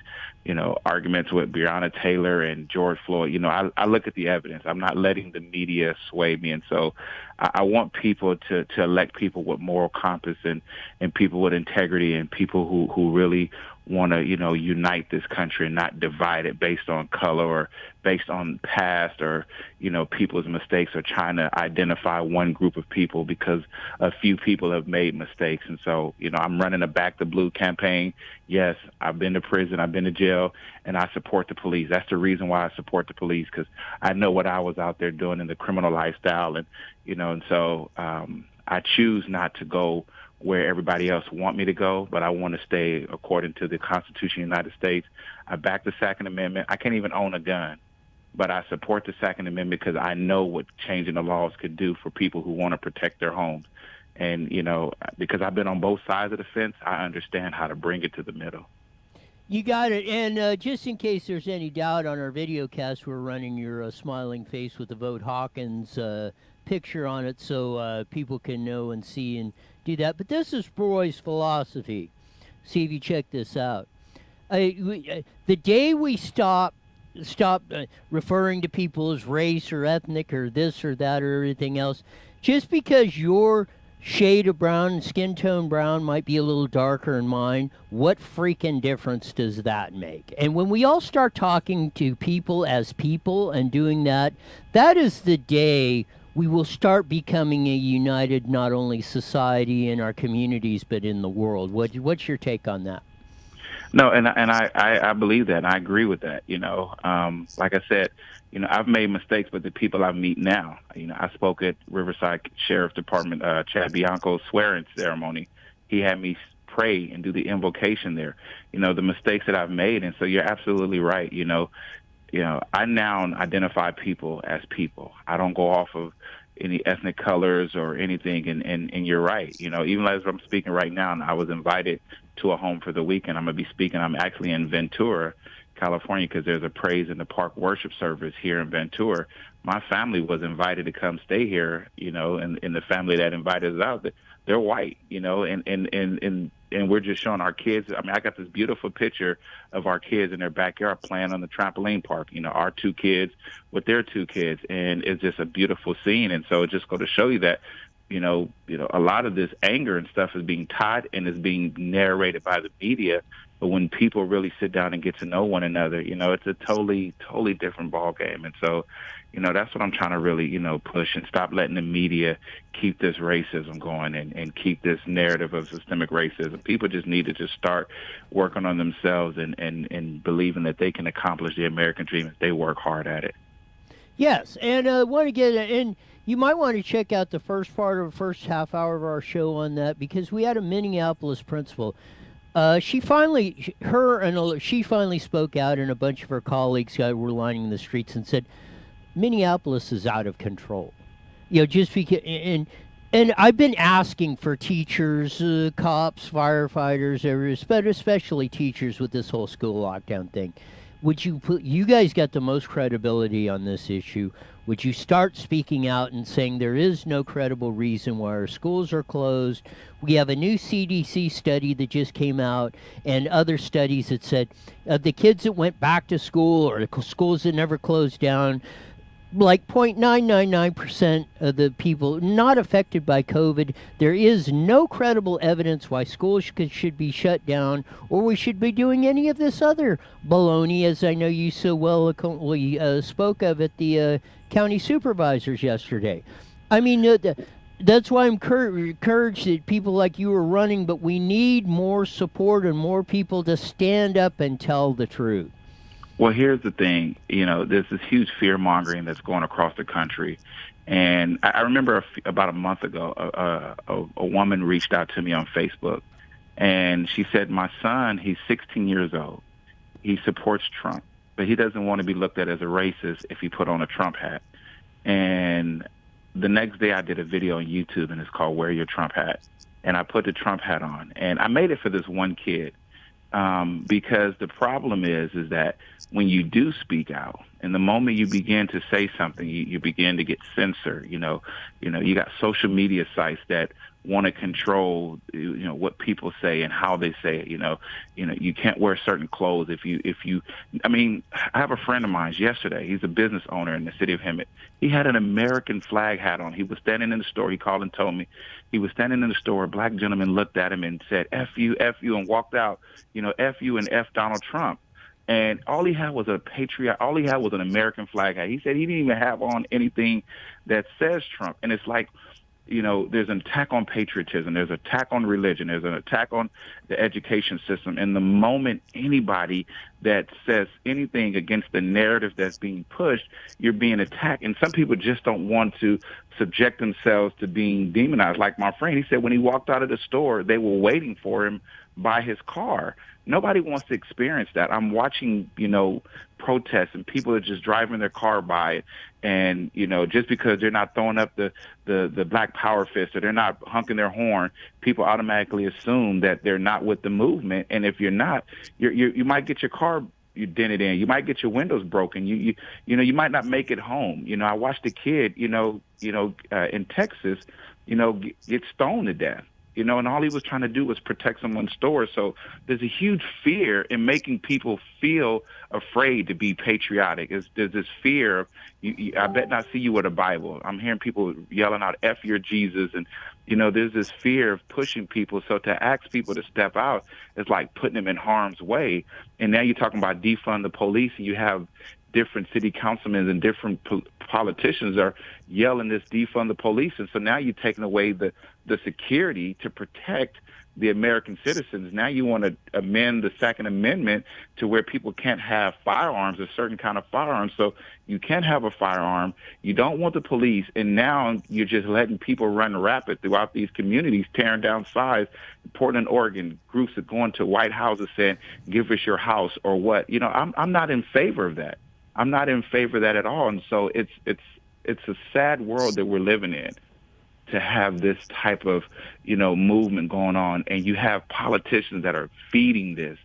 Speaker 9: arguments with Breonna Taylor and George Floyd, I look at the evidence. I'm not letting the media sway me. And so I want people to elect people with moral compass and people with integrity and people who really want to, unite this country and not divide it based on color or based on past or, people's mistakes or trying to identify one group of people because a few people have made mistakes. And so, I'm running a Back the Blue campaign. Yes, I've been to prison, I've been to jail, and I support the police. That's the reason why I support the police, because I know what I was out there doing in the criminal lifestyle. And, and so I choose not to go where everybody else want me to go, but I want to stay according to the Constitution of the United States. I back the Second Amendment. I can't even own a gun, but I support the Second Amendment because I know what changing the laws could do for people who want to protect their homes. And, because I've been on both sides of the fence, I understand how to bring it to the middle.
Speaker 1: You got it. And just in case there's any doubt on our video cast, we're running your smiling face with the Vote Hawkins picture on it so people can know and see and do that. But this is Roy's philosophy. See if you check this out. The day we stop stop referring to people as race or ethnic or this or that or everything else. Just because your shade of brown, skin tone brown might be a little darker than mine, what freaking difference does that make? And when we all start talking to people as people and doing that, that is the day we will start becoming a united not only society in our communities but in the world. What's your take on that?
Speaker 9: No, and I believe that, and I agree with that. Like I said, I've made mistakes, but the people I meet now, I spoke at Riverside Sheriff's Department, Chad Bianco's swearing ceremony. He had me pray and do the invocation there. The mistakes that I've made, and so you're absolutely right. I now identify people as people. I don't go off of any ethnic colors or anything. And you're right. Even as I'm speaking right now, and I was invited to a home for the weekend. I'm going to be speaking. I'm actually in Ventura, California, because there's a Praise in the Park worship service here in Ventura. My family was invited to come stay here, and the family that invited us out, they're white, and we're just showing our kids. I mean, I got this beautiful picture of our kids in their backyard playing on the trampoline park, our 2 kids with their 2 kids, and it's just a beautiful scene. And so it just goes to show you that, a lot of this anger and stuff is being taught and is being narrated by the media. But when people really sit down and get to know one another, it's a totally, totally different ball game. And so, that's what I'm trying to really, push and stop letting the media keep this racism going and keep this narrative of systemic racism. People just need to just start working on themselves and believing that they can accomplish the American dream if they work hard at it.
Speaker 1: Yes, and want to get and you might want to check out the first part of the first half hour of our show on that, because we had a Minneapolis principal. She finally spoke out, and a bunch of her colleagues were lining the streets and said, Minneapolis is out of control. Just because, and I've been asking for teachers, cops, firefighters, but especially teachers with this whole school lockdown thing. You guys got the most credibility on this issue. Would you start speaking out and saying there is no credible reason why our schools are closed? We have a new CDC study that just came out, and other studies that said the kids that went back to school or the schools that never closed down, like 0.999% of the people not affected by COVID. There is no credible evidence why schools should be shut down, or we should be doing any of this other baloney, as I know you so well eloquently spoke of at the county supervisors yesterday. I mean, that's why I'm encouraged that people like you are running, but we need more support and more people to stand up and tell the truth.
Speaker 9: Well, here's the thing. There's this huge fear-mongering that's going across the country. And I remember about a month ago, a woman reached out to me on Facebook, and she said, my son, he's 16 years old. He supports Trump, but he doesn't want to be looked at as a racist if he put on a Trump hat. And the next day I did a video on YouTube, and it's called Wear Your Trump Hat. And I put the Trump hat on. And I made it for this one kid. Because the problem is that when you do speak out, and the moment you begin to say something, you begin to get censored. You got social media sites that want to control, what people say and how they say it. You can't wear certain clothes I have a friend of mine yesterday. He's a business owner in the city of Hemet. He had an American flag hat on. He was standing in the store. He called and told me he was standing in the store. A black gentleman looked at him and said, F you, and walked out, F you and F Donald Trump. And all he had was a patriot. All he had was an American flag hat. He said he didn't even have on anything that says Trump. And it's like, there's an attack on patriotism. There's an attack on religion. There's an attack on the education system. And the moment anybody that says anything against the narrative that's being pushed, you're being attacked. And some people just don't want to subject themselves to being demonized. Like my friend, he said when he walked out of the store, they were waiting for him by his car. Nobody wants to experience that. I'm watching, protests, and people are just driving their car by, and just because they're not throwing up the Black Power fist or they're not honking their horn, people automatically assume that they're not with the movement. And if you're not, you might get your car dented in, you might get your windows broken, you might not make it home. I watched a kid, in Texas, get stoned to death. and all he was trying to do was protect someone's store. So there's a huge fear in making people feel afraid to be patriotic. There's this fear of, I bet not see you with a Bible. I'm hearing people yelling out, F your Jesus. And, there's this fear of pushing people. So to ask people to step out is like putting them in harm's way. And now you're talking about defund the police, and you have different city councilmen and different politicians are yelling this defund the police. And so now you're taking away the security to protect the American citizens. Now you want to amend the Second Amendment to where people can't have firearms, a certain kind of firearm. So you can't have a firearm. You don't want the police. And now you're just letting people run rapid throughout these communities, tearing down signs. Portland, Oregon, groups are going to White Houses saying, give us your house or what. I'm not in favor of that. I'm not in favor of that at all. And so it's a sad world that we're living in, to have this type of, movement going on. And you have politicians that are feeding this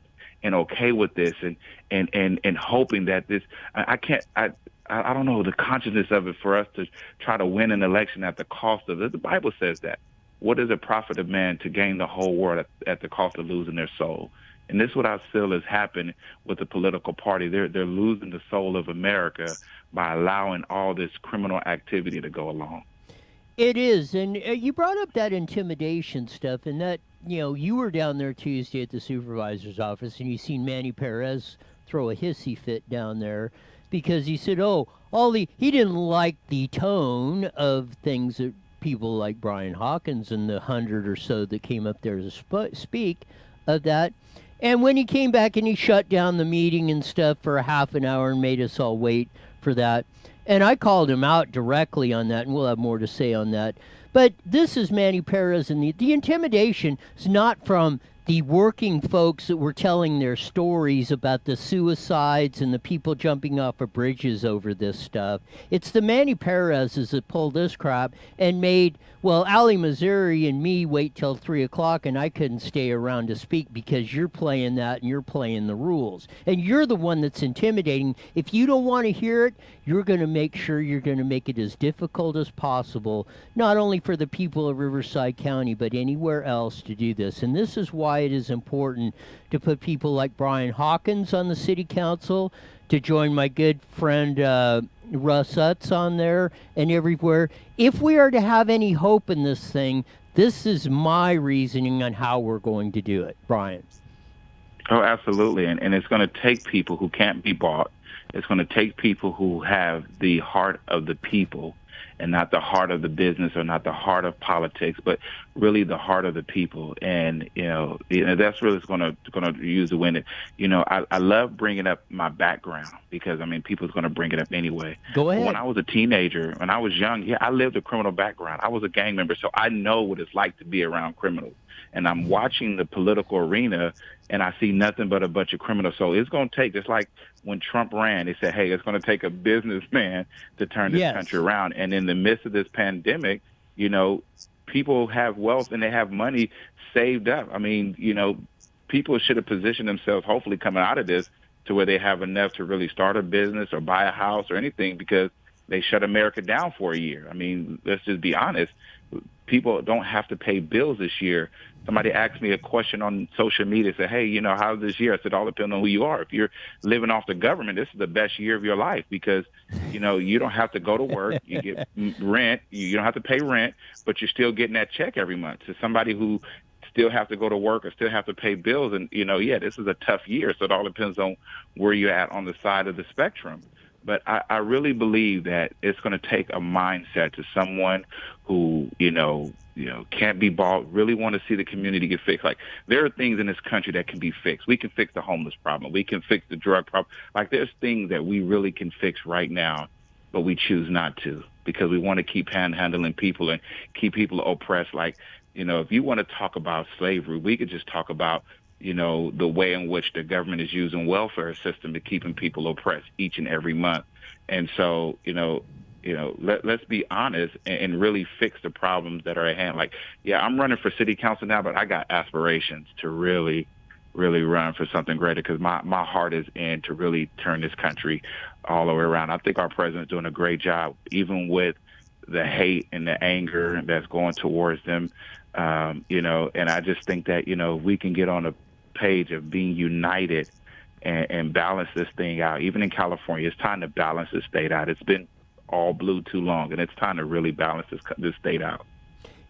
Speaker 9: and okay with this and hoping that this, I don't know the consciousness of it for us to try to win an election at the cost of it. The Bible says that. What is it profit of man to gain the whole world at the cost of losing their soul? And this is what I feel has happened with the political party. They're losing the soul of America by allowing all this criminal activity to go along.
Speaker 1: It is, and you brought up that intimidation stuff, and that, you were down there Tuesday at the supervisor's office, and you seen Manny Perez throw a hissy fit down there because he said, he didn't like the tone of things that people like Brian Hawkins and the 100 or so that came up there to speak of that. And when he came back and he shut down the meeting and stuff for a half an hour and made us all wait for that. And I called him out directly on that, and we'll have more to say on that. But this is Manny Perez, and the intimidation is not from the working folks that were telling their stories about the suicides and the people jumping off of bridges over this stuff. It's the Manny Perez's that pulled this crap and made, Ali Missouri and me wait till 3 o'clock, and I couldn't stay around to speak because you're playing that and you're playing the rules. And you're the one that's intimidating. If you don't want to hear it, you're going to make sure you're going to make it as difficult as possible, not only for the people of Riverside County, but anywhere else to do this. And this is why it is important to put people like Brian Hawkins on the city council, to join my good friend Russ Utz on there and everywhere. If we are to have any hope in this thing, this is my reasoning on how we're going to do it. Brian.
Speaker 9: Oh, absolutely. And it's going to take people who can't be bought. It's going to take people who have the heart of the people and not the heart of the business or not the heart of politics, but really the heart of the people. And, that's really going to use to win it. I love bringing up my background because, people's going to bring it up anyway.
Speaker 1: Go ahead.
Speaker 9: When I was a teenager, when I was young, I lived a criminal background. I was a gang member, so I know what it's like to be around criminals. And I'm watching the political arena, and I see nothing but a bunch of criminals. So it's going to take, just like when Trump ran, they said, hey, it's going to take a businessman to turn this country around. And in the midst of this pandemic, people have wealth and they have money saved up. People should have positioned themselves, hopefully coming out of this, to where they have enough to really start a business or buy a house or anything, because they shut America down for a year. Let's just be honest. People don't have to pay bills this year. Somebody asked me a question on social media, said, hey, how's this year? I said, all depends on who you are. If you're living off the government, this is the best year of your life because, you don't have to go to work. You get rent. You don't have to pay rent, but you're still getting that check every month. So somebody who still have to go to work or still have to pay bills, and, this is a tough year. So it all depends on where you're at on the side of the spectrum. But I really believe that it's going to take a mindset to someone who, can't be bought, really want to see the community get fixed. Like, there are things in this country that can be fixed. We can fix the homeless problem. We can fix the drug problem. Like, there's things that we really can fix right now, but we choose not to because we want to keep handling people and keep people oppressed. Like, if you want to talk about slavery, we could just talk about the way in which the government is using welfare system to keeping people oppressed each and every month. And so, let's be honest and really fix the problems that are at hand. Like, I'm running for city council now, but I got aspirations to really, really run for something greater because my heart is in to really turn this country all the way around. I think our president's doing a great job, even with the hate and the anger that's going towards them. And I just think that, we can get on a page of being united and balance this thing out. Even in California, it's time to balance this state out. It's been all blue too long, and it's time to really balance this state out.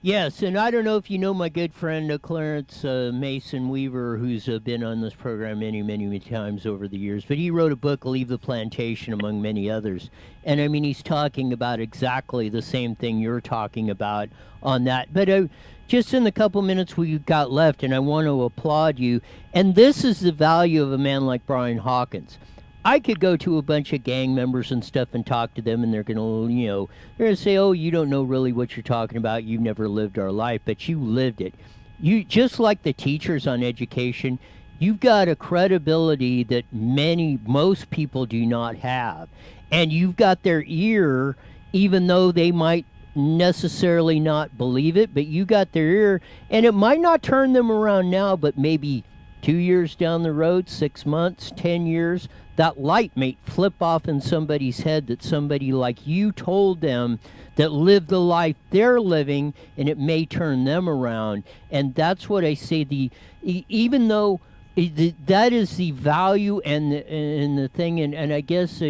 Speaker 1: Yes, and I don't know if you know my good friend Clarence Mason Weaver, who's been on this program many, many, many times over the years, but he wrote a book, Leave the Plantation, among many others. And I mean, he's talking about exactly the same thing you're talking about on that. But just in the couple minutes we've got left, and I want to applaud you, and this is the value of a man like Brian Hawkins. I could go to a bunch of gang members and stuff and talk to them, and they're gonna say, "Oh, you don't know really what you're talking about. You've never lived our life, but you lived it." You just like the teachers on education, you've got a credibility that most people do not have, and you've got their ear, even though they might necessarily not believe it, but you got their ear, and it might not turn them around now, but maybe 2 years down the road, 6 months, 10 years, that light may flip off in somebody's head that somebody like you told them that lived the life they're living, and it may turn them around. And that's what I say, even though that is the value and the thing, and I guess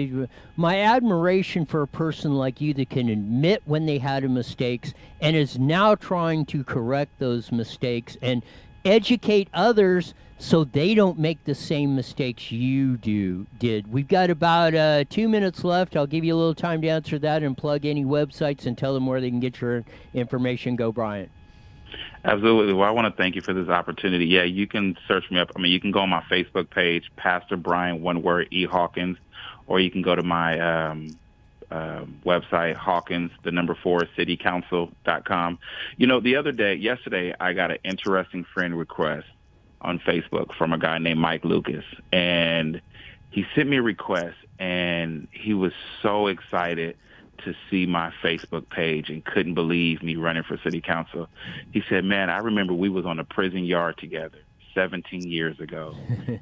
Speaker 1: my admiration for a person like you that can admit when they had mistakes and is now trying to correct those mistakes and educate others so they don't make the same mistakes you did. We've got about 2 minutes left. I'll give you a little time to answer that and plug any websites and tell them where they can get your information. Go, Brian.
Speaker 9: Absolutely. Well, I want to thank you for this opportunity. Yeah, you can search me up. I mean, you can go on my Facebook page, Pastor Brian, one word, E. Hawkins, or you can go to my website, Hawkins, 4, citycouncil.com. Yesterday, I got an interesting friend request on Facebook from a guy named Mike Lucas, and he sent me a request, and he was so excited to see my Facebook page and couldn't believe me running for city council. He said, "Man, I remember we was on a prison yard together 17 years ago,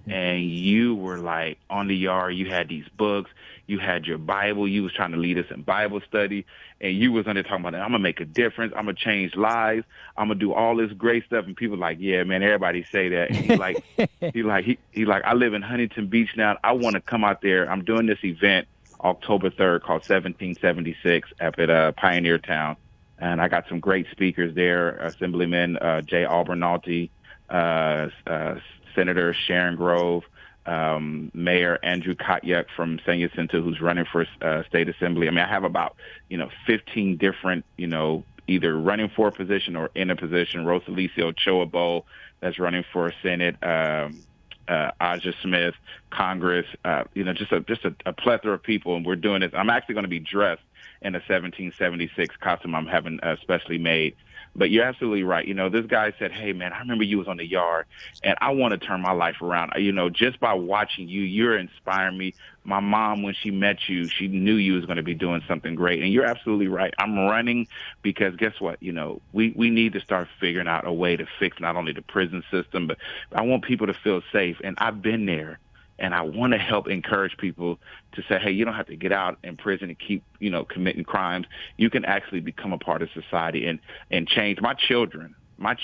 Speaker 9: and you were like on the yard, you had these books, you had your Bible, you was trying to lead us in Bible study, and you was on there talking about, I'm gonna make a difference, I'm gonna change lives, I'm gonna do all this great stuff." And people like, "Yeah, man, everybody say that." And he like, "I live in Huntington Beach now. I want to come out there. I'm doing this event October 3rd called 1776 up at Pioneer Town, and I got some great speakers there, Assemblyman Jay Albernalty, Senator Sharon Grove, Mayor Andrew Kotyuk from San Jacinto, who's running for state assembly. I mean, I have about 15 different either running for a position or in a position. Rosalicio Choabo, that's running for Senate. Aja Smith, Congress, just a plethora of people, and we're doing this. I'm actually going to be dressed in a 1776 costume I'm having specially made. But you're absolutely right. This guy said, "Hey, man, I remember you was on the yard, and I want to turn my life around. Just by watching you, you're inspiring me. My mom, when she met you, she knew you was going to be doing something great." And you're absolutely right. I'm running because guess what? We need to start figuring out a way to fix not only the prison system, but I want people to feel safe. And I've been there. And I want to help encourage people to say, hey, you don't have to get out in prison and keep, committing crimes. You can actually become a part of society and change. My children, my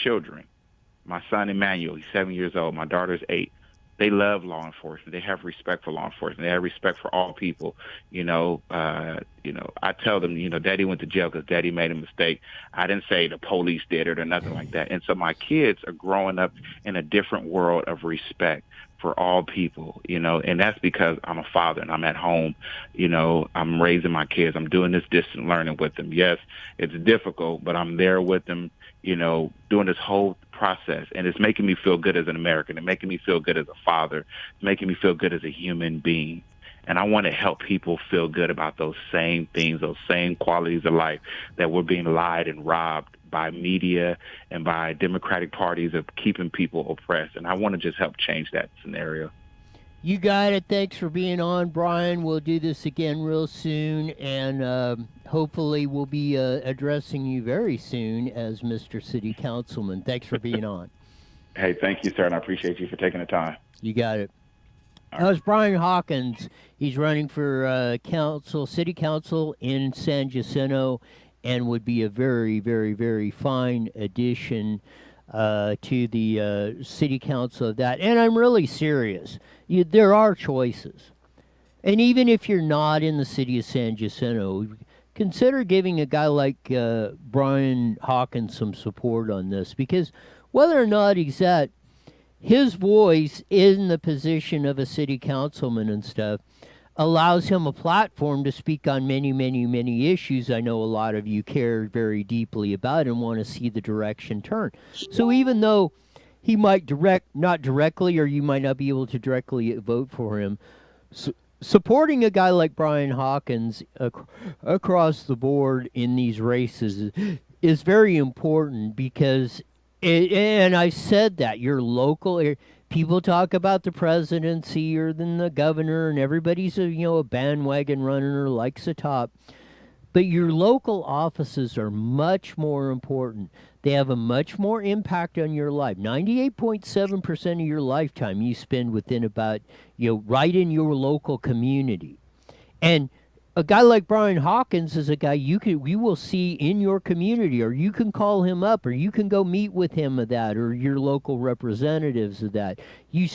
Speaker 9: son Emmanuel, he's 7 years old. My daughter's 8. They love law enforcement. They have respect for law enforcement. They have respect for all people. I tell them, Daddy went to jail because Daddy made a mistake. I didn't say the police did it or nothing like that. And so my kids are growing up in a different world of respect for all people, and that's because I'm a father and I'm at home. I'm raising my kids. I'm doing this distant learning with them. Yes, it's difficult, but I'm there with them, doing this whole process. And it's making me feel good as an American. It's making me feel good as a father. It's making me feel good as a human being. And I want to help people feel good about those same things, those same qualities of life that we're being lied and robbed by media and by Democratic parties of keeping people oppressed. And I want to just help change that scenario.
Speaker 1: You got it. Thanks for being on, Brian. We'll do this again real soon, and hopefully we'll be addressing you very soon as Mr. City Councilman. Thanks for being on.
Speaker 9: Hey, thank you, sir, and I appreciate you for taking the time.
Speaker 1: You got it. That was Brian Hawkins. He's running for city council in San Jacinto. and would be a very, very, very fine addition to the city council of that. And I'm really serious. There are choices. And even if you're not in the city of San Jacinto, consider giving a guy like Brian Hawkins some support on this, because whether or not he's at his voice in the position of a city councilman and stuff allows him a platform to speak on many, many, many issues I know a lot of you care very deeply about and want to see the direction turn. So even though he might not directly, or you might not be able to directly vote for him, supporting a guy like Brian Hawkins across the board in these races is very important, because and I said that your local people talk about the presidency or then the governor, and everybody's a bandwagon runner or likes the top, but your local offices are much more important. They have a much more impact on your life. 98.7% of your lifetime you spend within about right in your local community, and a guy like Brian Hawkins is a guy we will see in your community, or you can call him up, or you can go meet with him of that, or your local representatives of that. You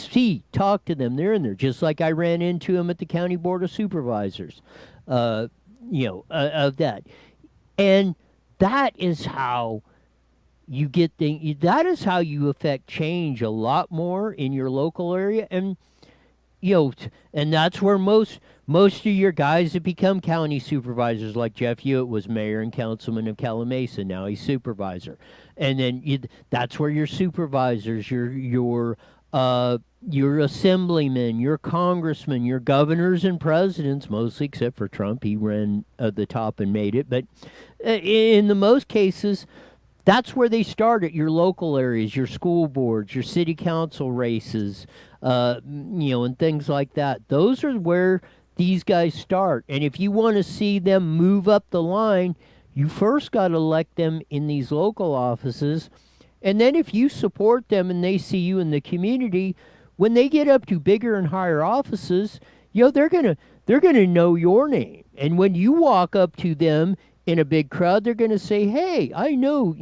Speaker 1: talk to them. They're in there, just like I ran into him at the County Board of Supervisors, of that. And that is how you get things. That is how you affect change a lot more in your local area, and and that's where most of your guys that become county supervisors, like Jeff Hewitt was mayor and councilman of Calamasa, now he's supervisor, and then that's where your supervisors, your assemblymen, your congressmen, your governors and presidents, mostly except for Trump, he ran at the top and made it, but in the most cases, that's where they start, at your local areas, your school boards, your city council races, and things like that. Those are where these guys start. And if you want to see them move up the line, you first got to elect them in these local offices. And then if you support them and they see you in the community, when they get up to bigger and higher offices, they're gonna know your name. And when you walk up to them in a big crowd, they're going to say, hey, I know,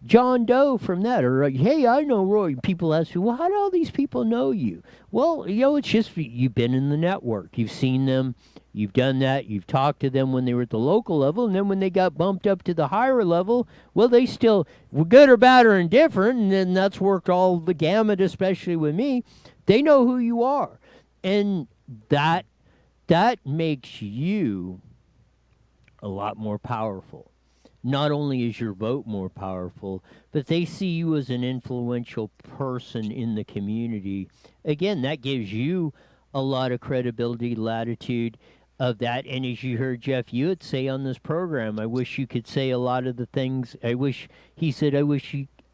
Speaker 1: John Doe from that, or hey, I know Roy. People ask you, well, how do all these people know you? Well, it's just you've been in the network. You've seen them. You've done that. You've talked to them when they were at the local level, and then when they got bumped up to the higher level, well, they still were good or bad or indifferent, and then that's worked all the gamut, especially with me. They know who you are, and that makes you a lot more powerful. Not only is your vote more powerful, but they see you as an influential person in the community. Again, that gives you a lot of credibility, latitude of that. And as you heard Jeff Hewitt say on this program, I wish you could say a lot of the things. I wish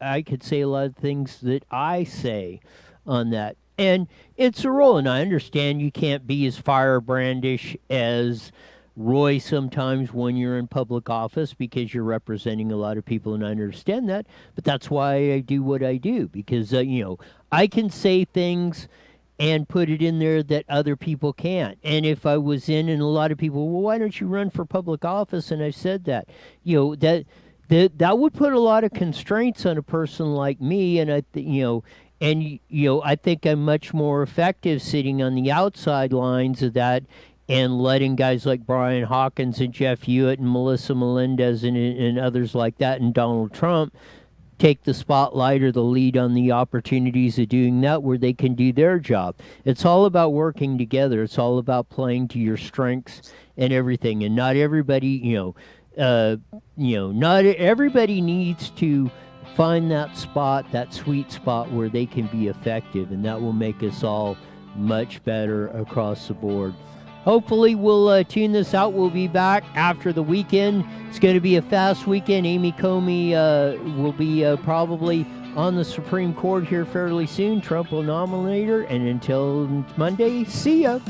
Speaker 1: I could say a lot of things that I say on that. And it's a role, and I understand you can't be as firebrandish as Roy sometimes when you're in public office, because you're representing a lot of people, and I understand that, but that's why I do what I do, because I can say things and put it in there that other people can't. And if I was in, and a lot of people, well, why don't you run for public office? And I've said that, that would put a lot of constraints on a person like me, and I think I'm much more effective sitting on the outside lines of that, and letting guys like Brian Hawkins and Jeff Hewitt and Melissa Melendez and others like that, and Donald Trump, take the spotlight or the lead on the opportunities of doing that, where they can do their job. It's all about working together. It's all about playing to your strengths and everything. And not everybody, not everybody needs to find that spot, that sweet spot where they can be effective, and that will make us all much better across the board. Hopefully we'll tune this out. We'll be back after the weekend. It's going to be a fast weekend. Amy Comey will be probably on the Supreme Court here fairly soon. Trump will nominate her. And until Monday, see ya.